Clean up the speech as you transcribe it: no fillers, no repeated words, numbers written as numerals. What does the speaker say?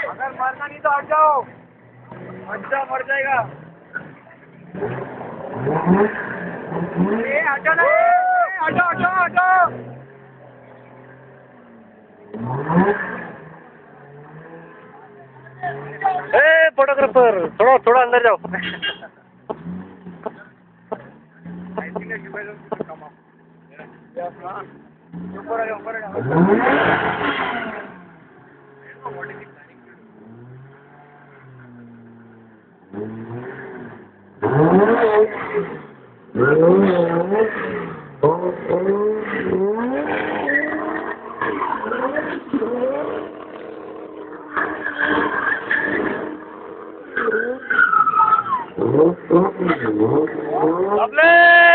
अगर मारना नहीं तो हट जाओ, मर जाएगा। हटो ना, हटो हटो हटो। फोटोग्राफर थोड़ा थोड़ा अंदर जाओ। Lovely!